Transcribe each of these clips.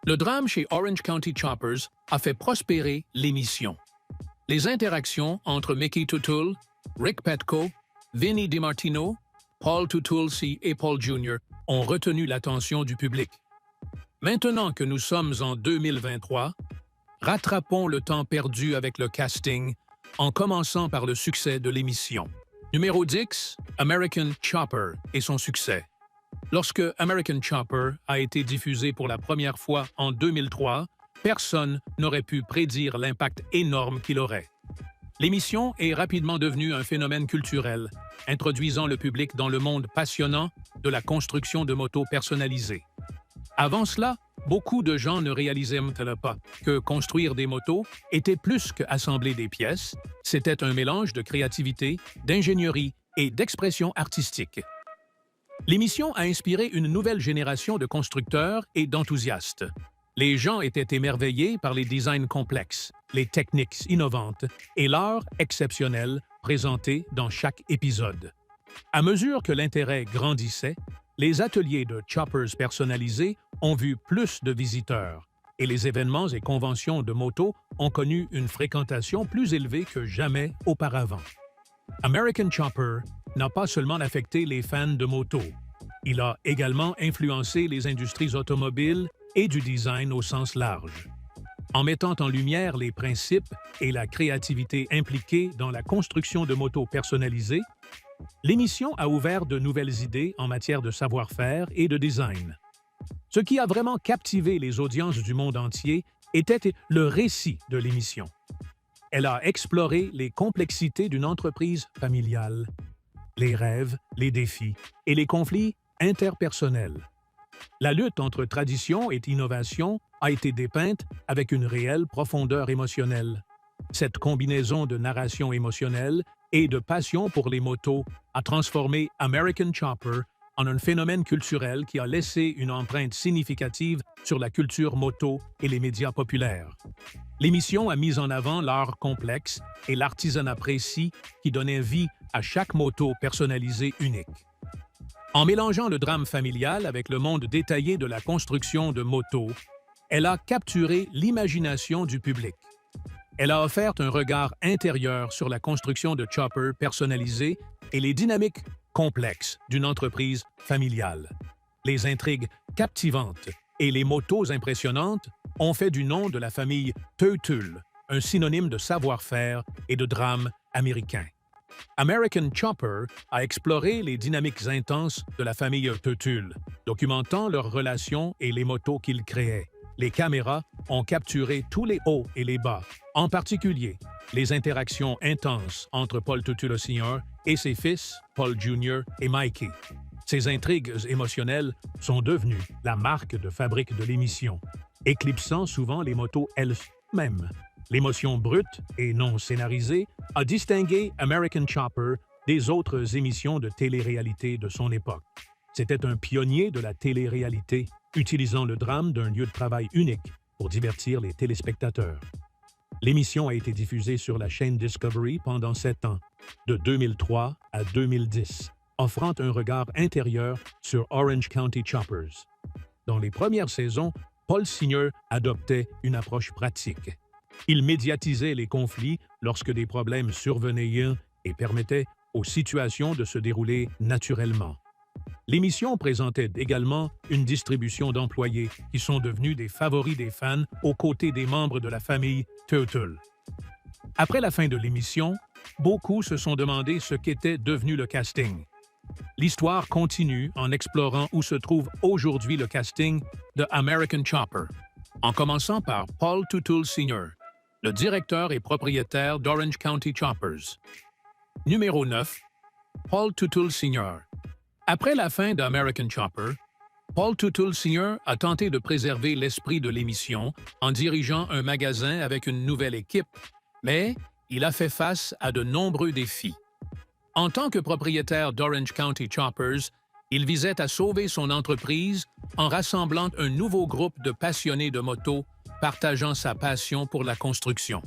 Le drame chez Orange County Choppers a fait prospérer l'émission. Les interactions entre Mickey Tutul, Rick Petco, Vinnie DiMartino, Paul Tutul et Paul Jr. ont retenu l'attention du public. Maintenant que nous sommes en 2023, rattrapons le temps perdu avec le casting en commençant par le succès de l'émission. Numéro 10, American Chopper et son succès. Lorsque American Chopper a été diffusé pour la première fois en 2003, personne n'aurait pu prédire l'impact énorme qu'il aurait. L'émission est rapidement devenue un phénomène culturel, introduisant le public dans le monde passionnant de la construction de motos personnalisées. Avant cela, beaucoup de gens ne réalisaient pas que construire des motos était plus qu'assembler des pièces, c'était un mélange de créativité, d'ingénierie et d'expression artistique. L'émission a inspiré une nouvelle génération de constructeurs et d'enthousiastes. Les gens étaient émerveillés par les designs complexes, les techniques innovantes et l'art exceptionnel présenté dans chaque épisode. À mesure que l'intérêt grandissait, les ateliers de choppers personnalisés ont vu plus de visiteurs et les événements et conventions de moto ont connu une fréquentation plus élevée que jamais auparavant. American Chopper n'a pas seulement affecté les fans de moto, il a également influencé les industries automobiles et du design au sens large. En mettant en lumière les principes et la créativité impliqués dans la construction de motos personnalisées, l'émission a ouvert de nouvelles idées en matière de savoir-faire et de design. Ce qui a vraiment captivé les audiences du monde entier était le récit de l'émission. Elle a exploré les complexités d'une entreprise familiale, les rêves, les défis et les conflits interpersonnels. La lutte entre tradition et innovation a été dépeinte avec une réelle profondeur émotionnelle. Cette combinaison de narration émotionnelle et de passion pour les motos a transformé American Chopper en un phénomène culturel qui a laissé une empreinte significative sur la culture moto et les médias populaires. L'émission a mis en avant l'art complexe et l'artisanat précis qui donnait vie à chaque moto personnalisée unique. En mélangeant le drame familial avec le monde détaillé de la construction de motos, elle a capturé l'imagination du public. Elle a offert un regard intérieur sur la construction de choppers personnalisés et les dynamiques complexes d'une entreprise familiale. Les intrigues captivantes et les motos impressionnantes ont fait du nom de la famille Tutul un synonyme de savoir-faire et de drame américain. American Chopper a exploré les dynamiques intenses de la famille Tutul, documentant leurs relations et les motos qu'ils créaient. Les caméras ont capturé tous les hauts et les bas, en particulier les interactions intenses entre Paul Tutul Sr. et ses fils, Paul Jr. et Mikey. Ces intrigues émotionnelles sont devenues la marque de fabrique de l'émission, éclipsant souvent les motos elles-mêmes. L'émotion brute et non scénarisée a distingué American Chopper des autres émissions de télé-réalité de son époque. C'était un pionnier de la télé-réalité, utilisant le drame d'un lieu de travail unique pour divertir les téléspectateurs. L'émission a été diffusée sur la chaîne Discovery pendant 7 ans, de 2003 à 2010, offrant un regard intérieur sur Orange County Choppers. Dans les premières saisons, Paul Sr. adoptait une approche pratique. Il médiatisait les conflits lorsque des problèmes survenaient et permettait aux situations de se dérouler naturellement. L'émission présentait également une distribution d'employés qui sont devenus des favoris des fans aux côtés des membres de la famille Tutul. Après la fin de l'émission, beaucoup se sont demandé ce qu'était devenu le casting. L'histoire continue en explorant où se trouve aujourd'hui le casting de American Chopper, en commençant par Paul Tutul Sr., le directeur et propriétaire d'Orange County Choppers. Numéro 9. Paul Tutul Sr. Après la fin d'American Chopper, Paul Tutul Sr. a tenté de préserver l'esprit de l'émission en dirigeant un magasin avec une nouvelle équipe, mais il a fait face à de nombreux défis. En tant que propriétaire d'Orange County Choppers, il visait à sauver son entreprise en rassemblant un nouveau groupe de passionnés de moto partageant sa passion pour la construction.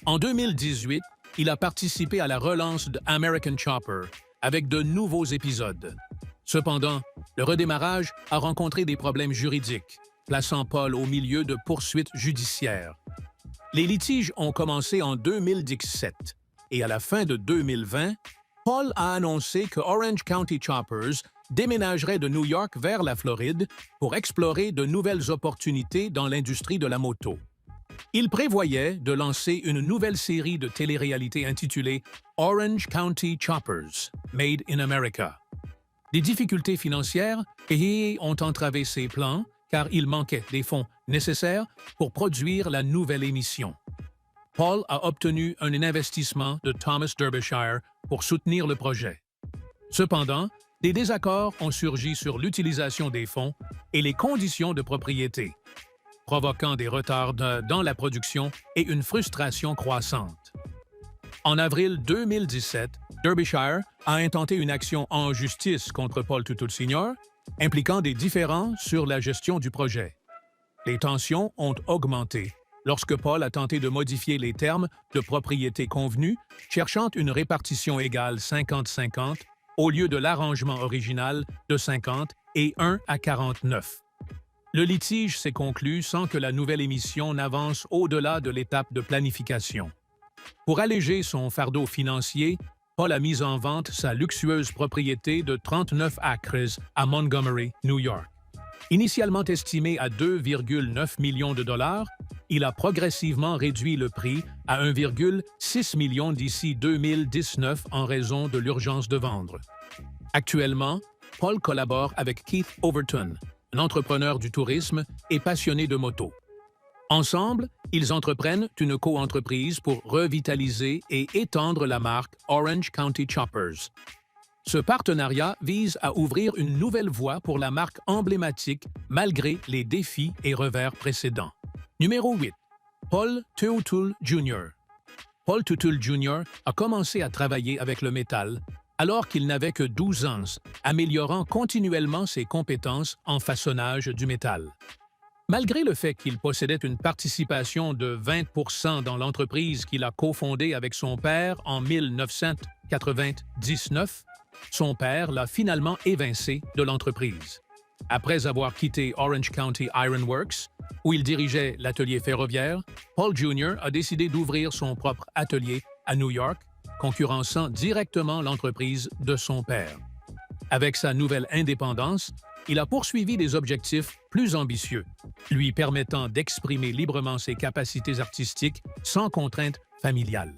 En 2018, il a participé à la relance de American Chopper avec de nouveaux épisodes. Cependant, le redémarrage a rencontré des problèmes juridiques plaçant Paul au milieu de poursuites judiciaires. Les litiges ont commencé en 2017 et à la fin de 2020, Paul a annoncé que Orange County Choppers déménagerait de New York vers la Floride pour explorer de nouvelles opportunités dans l'industrie de la moto. Il prévoyait de lancer une nouvelle série de télé-réalité intitulée Orange County Choppers, Made in America. Des difficultés financières ont entravé ses plans car il manquait des fonds nécessaires pour produire la nouvelle émission. Paul a obtenu un investissement de Thomas Derbyshire pour soutenir le projet. Cependant, des désaccords ont surgi sur l'utilisation des fonds et les conditions de propriété, provoquant des retards dans la production et une frustration croissante. En avril 2017, Derbyshire a intenté une action en justice contre Paul Toutoul Sr., impliquant des différends sur la gestion du projet. Les tensions ont augmenté lorsque Paul a tenté de modifier les termes de propriété convenus, cherchant une répartition égale 50-50 au lieu de l'arrangement original de 50 et 1 à 49. Le litige s'est conclu sans que la nouvelle émission n'avance au-delà de l'étape de planification. Pour alléger son fardeau financier, Paul a mis en vente sa luxueuse propriété de 39 acres à Montgomery, New York. Initialement estimé à 2,9 millions de dollars, il a progressivement réduit le prix à 1,6 million d'ici 2019 en raison de l'urgence de vendre. Actuellement, Paul collabore avec Keith Overton, un entrepreneur du tourisme et passionné de moto. Ensemble, ils entreprennent une co-entreprise pour revitaliser et étendre la marque Orange County Choppers. Ce partenariat vise à ouvrir une nouvelle voie pour la marque emblématique malgré les défis et revers précédents. Numéro 8. Paul Toutoul Jr. Paul Toutoul Jr. a commencé à travailler avec le métal alors qu'il n'avait que 12 ans, améliorant continuellement ses compétences en façonnage du métal. Malgré le fait qu'il possédait une participation de 20% dans l'entreprise qu'il a cofondée avec son père en 1999, son père l'a finalement évincé de l'entreprise. Après avoir quitté Orange County Iron Works, où il dirigeait l'atelier ferroviaire, Paul Jr. a décidé d'ouvrir son propre atelier à New York, concurrençant directement l'entreprise de son père. Avec sa nouvelle indépendance, il a poursuivi des objectifs plus ambitieux, lui permettant d'exprimer librement ses capacités artistiques sans contraintes familiales.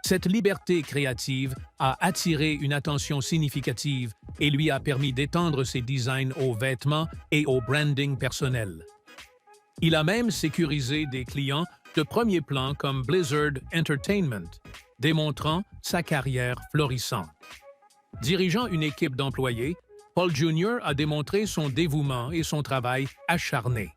Cette liberté créative a attiré une attention significative et lui a permis d'étendre ses designs aux vêtements et au branding personnel. Il a même sécurisé des clients de premier plan comme Blizzard Entertainment, démontrant sa carrière florissante. Dirigeant une équipe d'employés, Paul Jr. a démontré son dévouement et son travail acharné.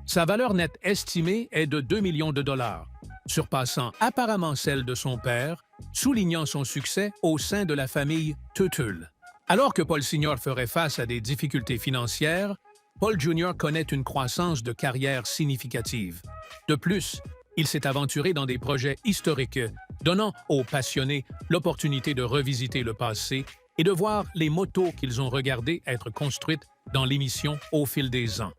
Sa valeur nette estimée est de 2 millions de dollars, surpassant apparemment celle de son père, soulignant son succès au sein de la famille Toutoul. Alors que Paul Sr. ferait face à des difficultés financières, Paul Jr. connaît une croissance de carrière significative. De plus, il s'est aventuré dans des projets historiques, donnant aux passionnés l'opportunité de revisiter le passé et de voir les motos qu'ils ont regardées être construites dans l'émission au fil des ans.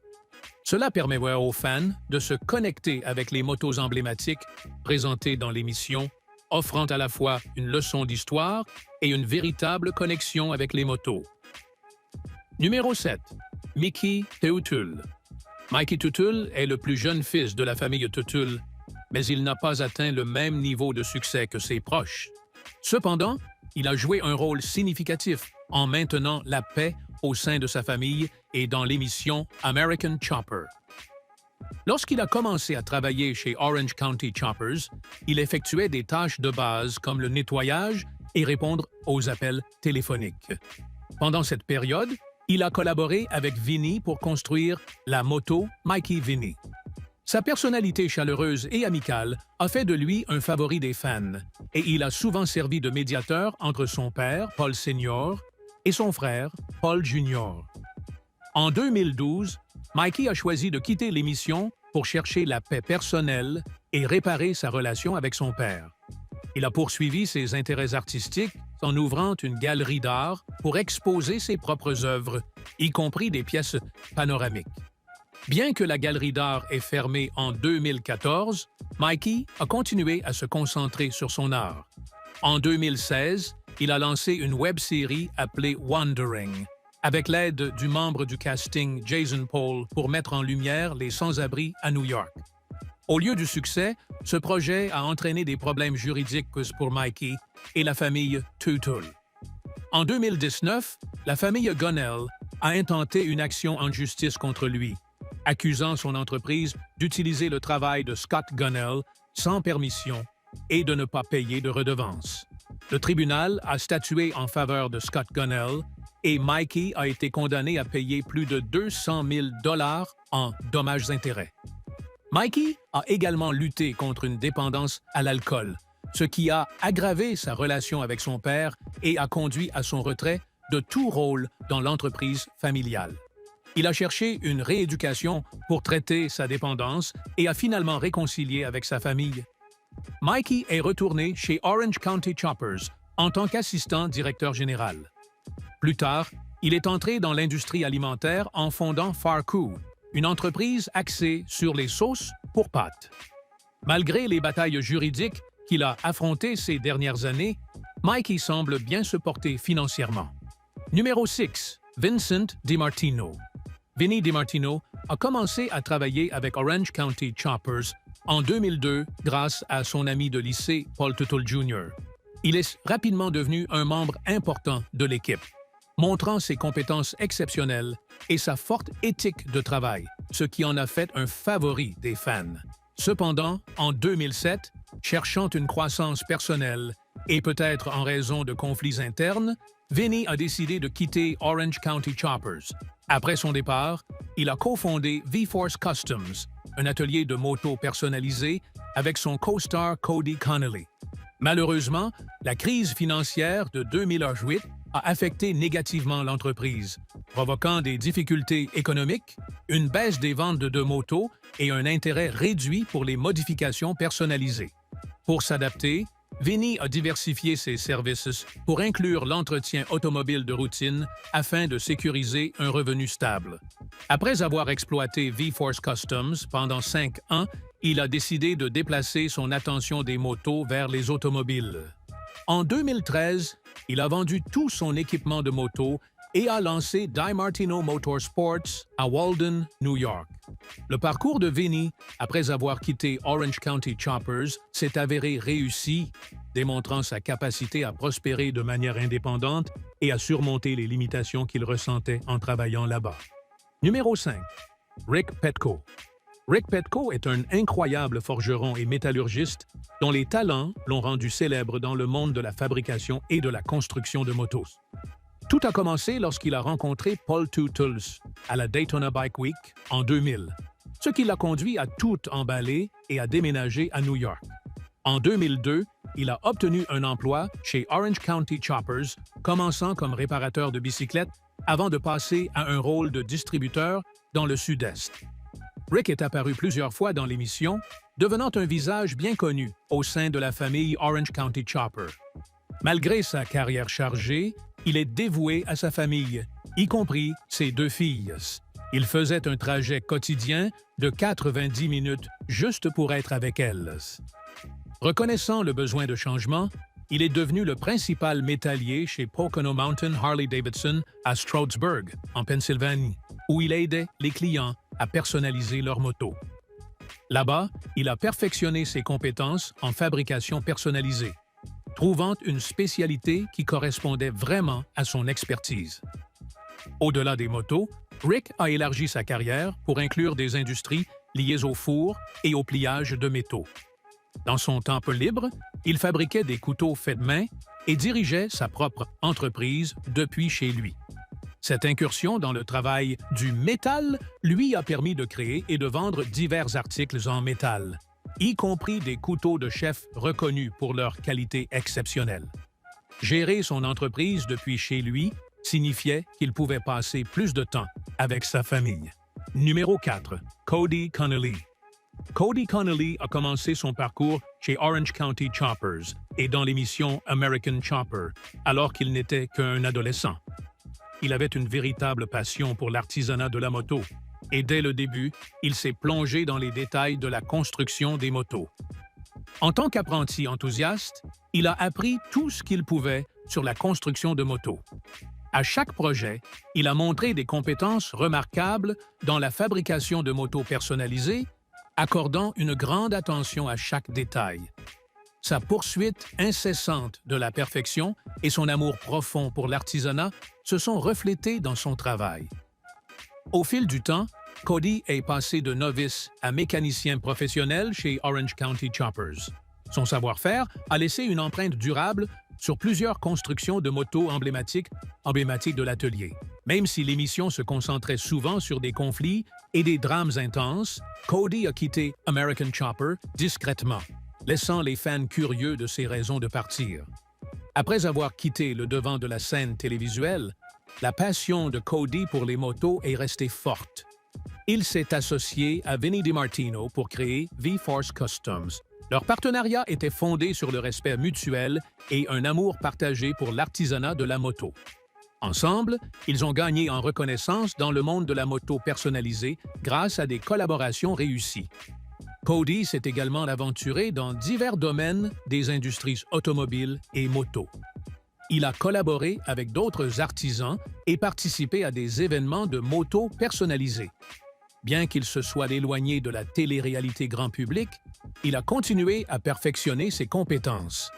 Cela permet aux fans de se connecter avec les motos emblématiques présentées dans l'émission, offrant à la fois une leçon d'histoire et une véritable connexion avec les motos. Numéro 7. Mickey Toutoul. Mikey Toutoul est le plus jeune fils de la famille Toutoul, mais il n'a pas atteint le même niveau de succès que ses proches. Cependant, il a joué un rôle significatif en maintenant la paix au sein de sa famille et dans l'émission American Chopper. Lorsqu'il a commencé à travailler chez Orange County Choppers, il effectuait des tâches de base comme le nettoyage et répondre aux appels téléphoniques. Pendant cette période, il a collaboré avec Vinny pour construire la moto Mikey Vinny. Sa personnalité chaleureuse et amicale a fait de lui un favori des fans, et il a souvent servi de médiateur entre son père, Paul Sr., et son frère, Paul Jr. En 2012, Mikey a choisi de quitter l'émission pour chercher la paix personnelle et réparer sa relation avec son père. Il a poursuivi ses intérêts artistiques en ouvrant une galerie d'art pour exposer ses propres œuvres, y compris des pièces panoramiques. Bien que la galerie d'art ait fermé en 2014, Mikey a continué à se concentrer sur son art. En 2016, il a lancé une web-série appelée Wandering, avec l'aide du membre du casting Jason Paul pour mettre en lumière les sans-abri à New York. Au lieu du succès, ce projet a entraîné des problèmes juridiques pour Mikey et la famille Tutul. En 2019, la famille Gunnell a intenté une action en justice contre lui, accusant son entreprise d'utiliser le travail de Scott Gunnell sans permission et de ne pas payer de redevances. Le tribunal a statué en faveur de Scott Gunnell et Mikey a été condamné à payer plus de 200 000 $ en dommages-intérêts. Mikey a également lutté contre une dépendance à l'alcool, ce qui a aggravé sa relation avec son père et a conduit à son retrait de tout rôle dans l'entreprise familiale. Il a cherché une rééducation pour traiter sa dépendance et a finalement réconcilié avec sa famille. Mikey est retourné chez Orange County Choppers en tant qu'assistant directeur général. Plus tard, il est entré dans l'industrie alimentaire en fondant Farku, une entreprise axée sur les sauces pour pâtes. Malgré les batailles juridiques qu'il a affrontées ces dernières années, Mikey semble bien se porter financièrement. Numéro 6. Vincent DiMartino. Vinny DiMartino a commencé à travailler avec Orange County Choppers en 2002 grâce à son ami de lycée Paul Tutul Jr. Il est rapidement devenu un membre important de l'équipe, montrant ses compétences exceptionnelles et sa forte éthique de travail, ce qui en a fait un favori des fans. Cependant, en 2007, cherchant une croissance personnelle et peut-être en raison de conflits internes, Vinny a décidé de quitter Orange County Choppers. Après son départ, il a cofondé V-Force Customs, un atelier de motos personnalisé avec son co-star Cody Connolly. Malheureusement, la crise financière de 2008 a affecté négativement l'entreprise, provoquant des difficultés économiques, une baisse des ventes de motos et un intérêt réduit pour les modifications personnalisées. Pour s'adapter, Vinny a diversifié ses services pour inclure l'entretien automobile de routine afin de sécuriser un revenu stable. Après avoir exploité V-Force Customs pendant 5 ans, il a décidé de déplacer son attention des motos vers les automobiles. En 2013, il a vendu tout son équipement de moto et a lancé DiMartino Motorsports à Walden, New York. Le parcours de Vinny, après avoir quitté Orange County Choppers, s'est avéré réussi, démontrant sa capacité à prospérer de manière indépendante et à surmonter les limitations qu'il ressentait en travaillant là-bas. Numéro 5. Rick Petco. Rick Petco est un incroyable forgeron et métallurgiste dont les talents l'ont rendu célèbre dans le monde de la fabrication et de la construction de motos. Tout a commencé lorsqu'il a rencontré Paul Tutul à la Daytona Bike Week en 2000, ce qui l'a conduit à tout emballer et à déménager à New York. En 2002, il a obtenu un emploi chez Orange County Choppers, commençant comme réparateur de bicyclettes avant de passer à un rôle de distributeur dans le Sud-Est. Rick est apparu plusieurs fois dans l'émission, devenant un visage bien connu au sein de la famille Orange County Chopper. Malgré sa carrière chargée, il est dévoué à sa famille, y compris ses 2 filles. Il faisait un trajet quotidien de 90 minutes juste pour être avec elles. Reconnaissant le besoin de changement, il est devenu le principal métallier chez Pocono Mountain Harley-Davidson à Stroudsburg, en Pennsylvanie, où il aidait les clients à personnaliser leurs motos. Là-bas, il a perfectionné ses compétences en fabrication personnalisée, trouvant une spécialité qui correspondait vraiment à son expertise. Au-delà des motos, Rick a élargi sa carrière pour inclure des industries liées au four et au pliage de métaux. Dans son temps peu libre, il fabriquait des couteaux faits de main et dirigeait sa propre entreprise depuis chez lui. Cette incursion dans le travail du métal lui a permis de créer et de vendre divers articles en métal, y compris des couteaux de chef reconnus pour leur qualité exceptionnelle. Gérer son entreprise depuis chez lui signifiait qu'il pouvait passer plus de temps avec sa famille. Numéro 4. Cody Connolly. Cody Connolly a commencé son parcours chez Orange County Choppers et dans l'émission American Chopper, alors qu'il n'était qu'un adolescent. Il avait une véritable passion pour l'artisanat de la moto, et dès le début, il s'est plongé dans les détails de la construction des motos. En tant qu'apprenti enthousiaste, il a appris tout ce qu'il pouvait sur la construction de motos. À chaque projet, il a montré des compétences remarquables dans la fabrication de motos personnalisées, accordant une grande attention à chaque détail. Sa poursuite incessante de la perfection et son amour profond pour l'artisanat se sont reflétés dans son travail. Au fil du temps, Cody est passé de novice à mécanicien professionnel chez Orange County Choppers. Son savoir-faire a laissé une empreinte durable sur plusieurs constructions de motos emblématiques de l'atelier. Même si l'émission se concentrait souvent sur des conflits et des drames intenses, Cody a quitté American Chopper discrètement, laissant les fans curieux de ses raisons de partir. Après avoir quitté le devant de la scène télévisuelle, la passion de Cody pour les motos est restée forte. Il s'est associé à Vinnie DiMartino pour créer V-Force Customs. Leur partenariat était fondé sur le respect mutuel et un amour partagé pour l'artisanat de la moto. Ensemble, ils ont gagné en reconnaissance dans le monde de la moto personnalisée grâce à des collaborations réussies. Cody s'est également aventuré dans divers domaines des industries automobiles et motos. Il a collaboré avec d'autres artisans et participé à des événements de motos personnalisés. Bien qu'il se soit éloigné de la télé-réalité grand public, il a continué à perfectionner ses compétences.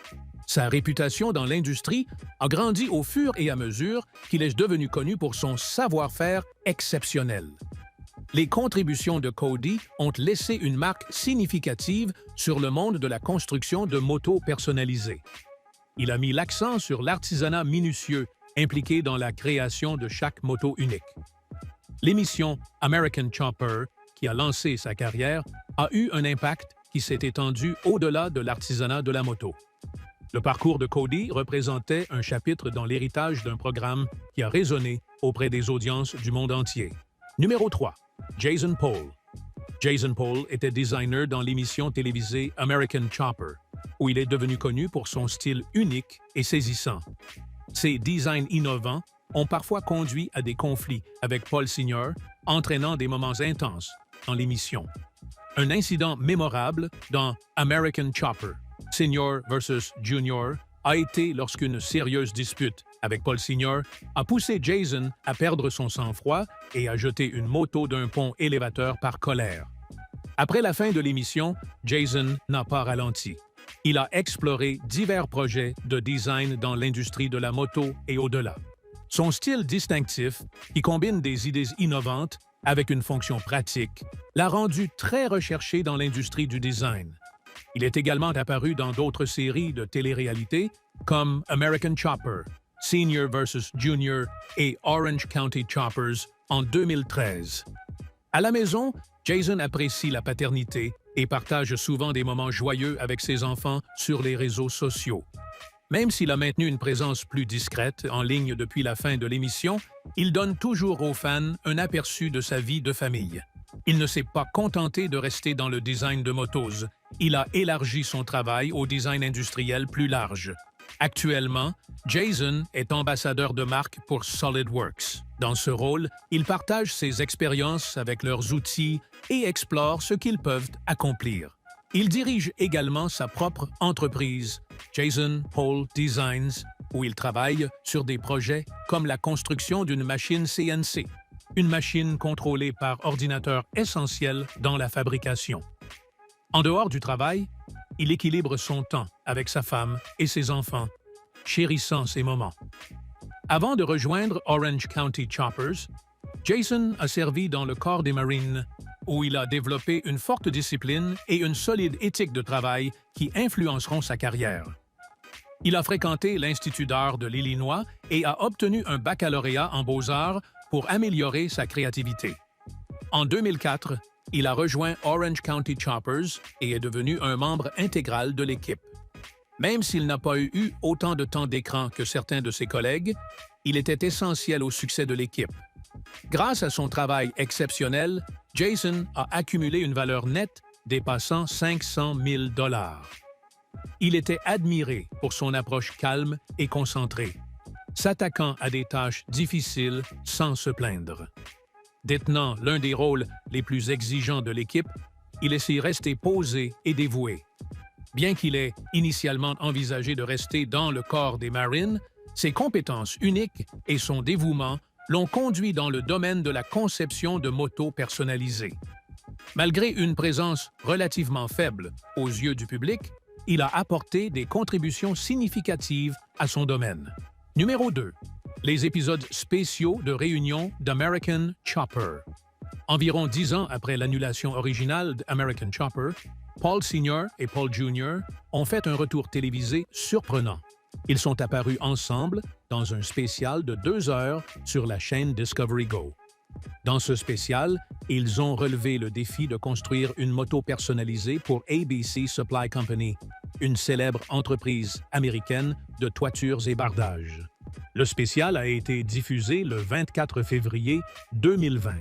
Sa réputation dans l'industrie a grandi au fur et à mesure qu'il est devenu connu pour son savoir-faire exceptionnel. Les contributions de Cody ont laissé une marque significative sur le monde de la construction de motos personnalisées. Il a mis l'accent sur l'artisanat minutieux impliqué dans la création de chaque moto unique. L'émission American Chopper, qui a lancé sa carrière, a eu un impact qui s'est étendu au-delà de l'artisanat de la moto. Le parcours de Cody représentait un chapitre dans l'héritage d'un programme qui a résonné auprès des audiences du monde entier. Numéro 3. Jason Paul. Jason Paul était designer dans l'émission télévisée American Chopper, où il est devenu connu pour son style unique et saisissant. Ses designs innovants ont parfois conduit à des conflits avec Paul Senior, entraînant des moments intenses dans l'émission. Un incident mémorable dans American Chopper, Senior versus Junior, a été lorsqu'une sérieuse dispute avec Paul Senior a poussé Jason à perdre son sang-froid et à jeter une moto d'un pont élévateur par colère. Après la fin de l'émission, Jason n'a pas ralenti. Il a exploré divers projets de design dans l'industrie de la moto et au-delà. Son style distinctif, qui combine des idées innovantes avec une fonction pratique, l'a rendu très recherché dans l'industrie du design. Il est également apparu dans d'autres séries de télé-réalité comme American Chopper, Senior vs. Junior et Orange County Choppers en 2013. À la maison, Jason apprécie la paternité et partage souvent des moments joyeux avec ses enfants sur les réseaux sociaux. Même s'il a maintenu une présence plus discrète en ligne depuis la fin de l'émission, il donne toujours aux fans un aperçu de sa vie de famille. Il ne s'est pas contenté de rester dans le design de motos. Il a élargi son travail au design industriel plus large. Actuellement, Jason est ambassadeur de marque pour SolidWorks. Dans ce rôle, il partage ses expériences avec leurs outils et explore ce qu'ils peuvent accomplir. Il dirige également sa propre entreprise, Jason Paul Designs, où il travaille sur des projets comme la construction d'une machine CNC, une machine contrôlée par ordinateur essentielle dans la fabrication. En dehors du travail, il équilibre son temps avec sa femme et ses enfants, chérissant ces moments. Avant de rejoindre Orange County Choppers, Jason a servi dans le corps des Marines, où il a développé une forte discipline et une solide éthique de travail qui influenceront sa carrière. Il a fréquenté l'Institut d'art de l'Illinois et a obtenu un baccalauréat en beaux-arts pour améliorer sa créativité. En 2004, il a rejoint Orange County Choppers et est devenu un membre intégral de l'équipe. Même s'il n'a pas eu autant de temps d'écran que certains de ses collègues, il était essentiel au succès de l'équipe. Grâce à son travail exceptionnel, Jason a accumulé une valeur nette dépassant 500 000 $. Il était admiré pour son approche calme et concentrée, s'attaquant à des tâches difficiles sans se plaindre. Détenant l'un des rôles les plus exigeants de l'équipe, il est resté posé et dévoué. Bien qu'il ait initialement envisagé de rester dans le corps des Marines, ses compétences uniques et son dévouement l'ont conduit dans le domaine de la conception de motos personnalisées. Malgré une présence relativement faible aux yeux du public, il a apporté des contributions significatives à son domaine. Numéro 2. Les épisodes spéciaux de réunion d'American Chopper. Environ 10 ans après l'annulation originale d'American Chopper, Paul Sr. et Paul Jr. ont fait un retour télévisé surprenant. Ils sont apparus ensemble dans un spécial de 2 heures sur la chaîne Discovery Go. Dans ce spécial, ils ont relevé le défi de construire une moto personnalisée pour ABC Supply Company, une célèbre entreprise américaine de toitures et bardages. Le spécial a été diffusé le 24 février 2020.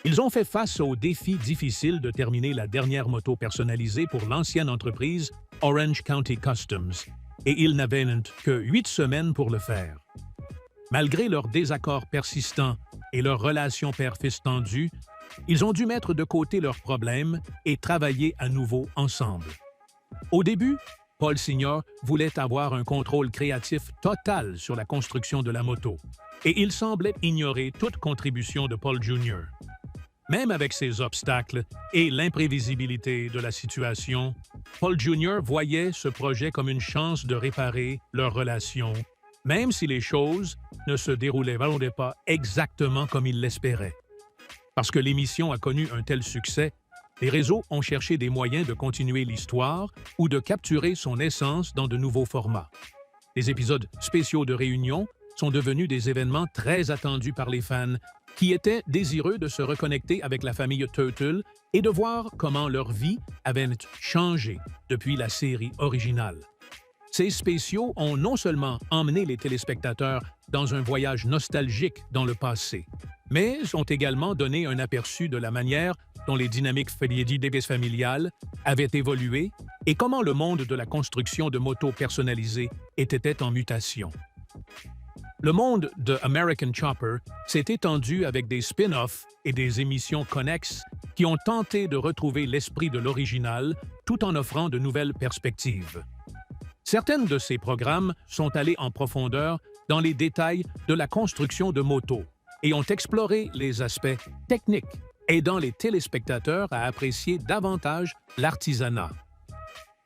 Ils ont fait face au défi difficile de terminer la dernière moto personnalisée pour l'ancienne entreprise Orange County Customs, et ils n'avaient que 8 semaines pour le faire. Malgré leurs désaccords persistants et leurs relations père-fils tendues, ils ont dû mettre de côté leurs problèmes et travailler à nouveau ensemble. Au début, Paul Sr. voulait avoir un contrôle créatif total sur la construction de la moto, et il semblait ignorer toute contribution de Paul Jr. Même avec ces obstacles et l'imprévisibilité de la situation, Paul Jr. voyait ce projet comme une chance de réparer leur relation, même si les choses ne se déroulaient pas exactement comme il l'espérait. Parce que l'émission a connu un tel succès, les réseaux ont cherché des moyens de continuer l'histoire ou de capturer son essence dans de nouveaux formats. Les épisodes spéciaux de réunion sont devenus des événements très attendus par les fans qui étaient désireux de se reconnecter avec la famille Turtle et de voir comment leur vie avait changé depuis la série originale. Ces spéciaux ont non seulement emmené les téléspectateurs dans un voyage nostalgique dans le passé, mais ont également donné un aperçu de la manière dont les dynamiques familiales avaient évolué et comment le monde de la construction de motos personnalisées était en mutation. Le monde de American Chopper s'est étendu avec des spin-offs et des émissions connexes qui ont tenté de retrouver l'esprit de l'original tout en offrant de nouvelles perspectives. Certaines de ces programmes sont allés en profondeur dans les détails de la construction de motos et ont exploré les aspects techniques, aidant les téléspectateurs à apprécier davantage l'artisanat.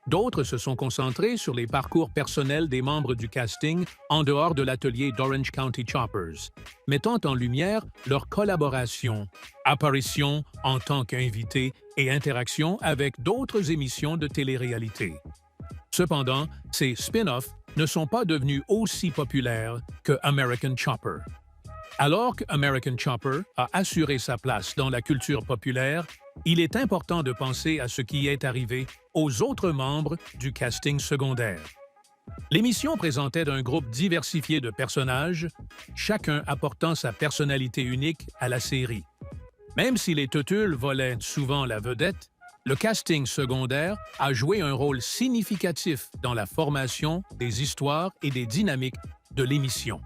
D'autres se sont concentrés sur les parcours personnels des membres du casting en dehors de l'atelier d'Orange County Choppers, mettant en lumière leur collaboration, apparition en tant qu'invités et interaction avec d'autres émissions de télé-réalité. Cependant, ces spin-offs ne sont pas devenus aussi populaires que American Chopper. Alors que American Chopper a assuré sa place dans la culture populaire, il est important de penser à ce qui est arrivé aux autres membres du casting secondaire. L'émission présentait un groupe diversifié de personnages, chacun apportant sa personnalité unique à la série. Même si les Tutules volaient souvent la vedette, le casting secondaire a joué un rôle significatif dans la formation des histoires et des dynamiques de l'émission.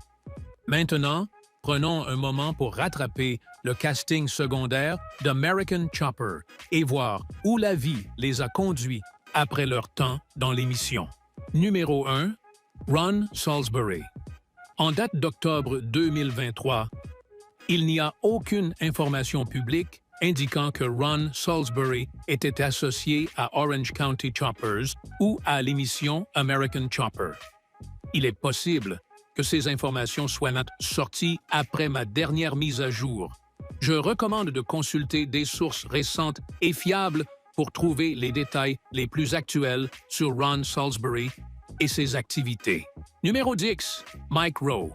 Maintenant, prenons un moment pour rattraper le casting secondaire d'American Chopper et voir où la vie les a conduits après leur temps dans l'émission. Numéro 1. Ron Salisbury. En date d'octobre 2023, il n'y a aucune information publique indiquant que Ron Salisbury était associé à Orange County Choppers ou à l'émission American Chopper. Il est possible que ces informations soient sorties après ma dernière mise à jour. Je recommande de consulter des sources récentes et fiables pour trouver les détails les plus actuels sur Ron Salisbury et ses activités. Numéro 10. Mike Rowe.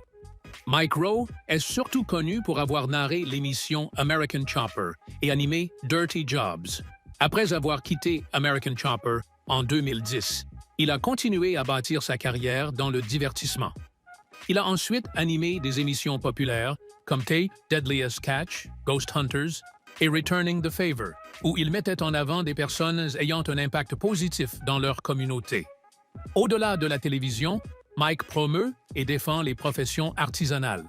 Mike Rowe est surtout connu pour avoir narré l'émission American Chopper et animé Dirty Jobs. Après avoir quitté American Chopper en 2010, il a continué à bâtir sa carrière dans le divertissement. Il a ensuite animé des émissions populaires comme Tay Deadliest Catch, Ghost Hunters et Returning the Favor, où il mettait en avant des personnes ayant un impact positif dans leur communauté. Au-delà de la télévision, Mike promeut et défend les professions artisanales.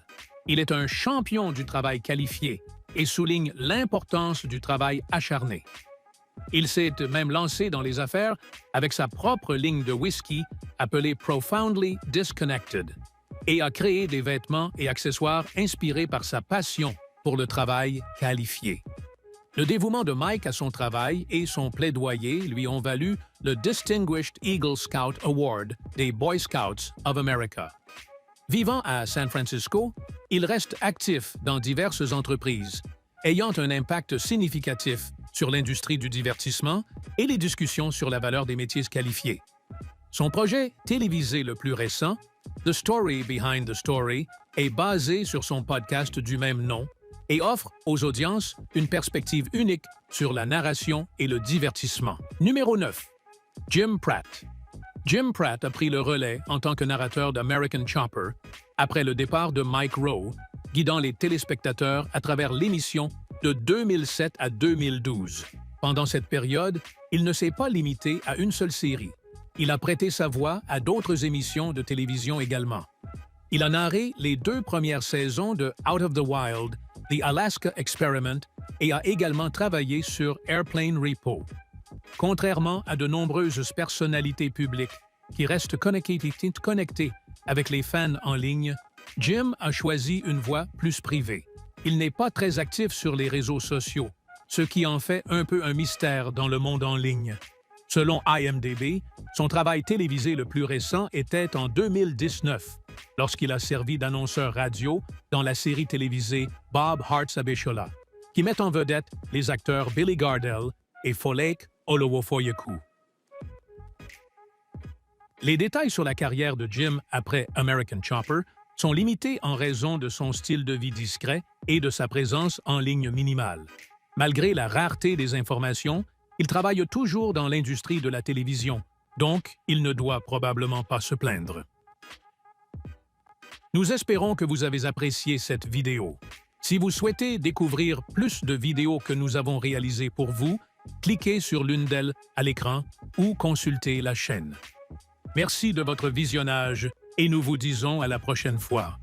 Il est un champion du travail qualifié et souligne l'importance du travail acharné. Il s'est même lancé dans les affaires avec sa propre ligne de whisky appelée Profoundly Disconnected et a créé des vêtements et accessoires inspirés par sa passion pour le travail qualifié. Le dévouement de Mike à son travail et son plaidoyer lui ont valu le Distinguished Eagle Scout Award des Boy Scouts of America. Vivant à San Francisco, il reste actif dans diverses entreprises, ayant un impact significatif sur l'industrie du divertissement et les discussions sur la valeur des métiers qualifiés. Son projet télévisé le plus récent, The Story Behind the Story, est basé sur son podcast du même nom et offre aux audiences une perspective unique sur la narration et le divertissement. Numéro 9. Jim Pratt. Jim Pratt a pris le relais en tant que narrateur d'American Chopper après le départ de Mike Rowe, guidant les téléspectateurs à travers l'émission de 2007 à 2012. Pendant cette période, il ne s'est pas limité à une seule série. Il a prêté sa voix à d'autres émissions de télévision également. Il a narré les 2 premières saisons de Out of the Wild, The Alaska Experiment et a également travaillé sur Airplane Repo. Contrairement à de nombreuses personnalités publiques qui restent connectées avec les fans en ligne, Jim a choisi une voie plus privée. Il n'est pas très actif sur les réseaux sociaux, ce qui en fait un peu un mystère dans le monde en ligne. Selon IMDb, son travail télévisé le plus récent était en 2019, lorsqu'il a servi d'annonceur radio dans la série télévisée Bob Hearts Abishola, qui met en vedette les acteurs Billy Gardell et Folake Olowofoyeku. Les détails sur la carrière de Jim après American Chopper sont limités en raison de son style de vie discret et de sa présence en ligne minimale. Malgré la rareté des informations, il travaille toujours dans l'industrie de la télévision, donc il ne doit probablement pas se plaindre. Nous espérons que vous avez apprécié cette vidéo. Si vous souhaitez découvrir plus de vidéos que nous avons réalisées pour vous, cliquez sur l'une d'elles à l'écran ou consultez la chaîne. Merci de votre visionnage et nous vous disons à la prochaine fois.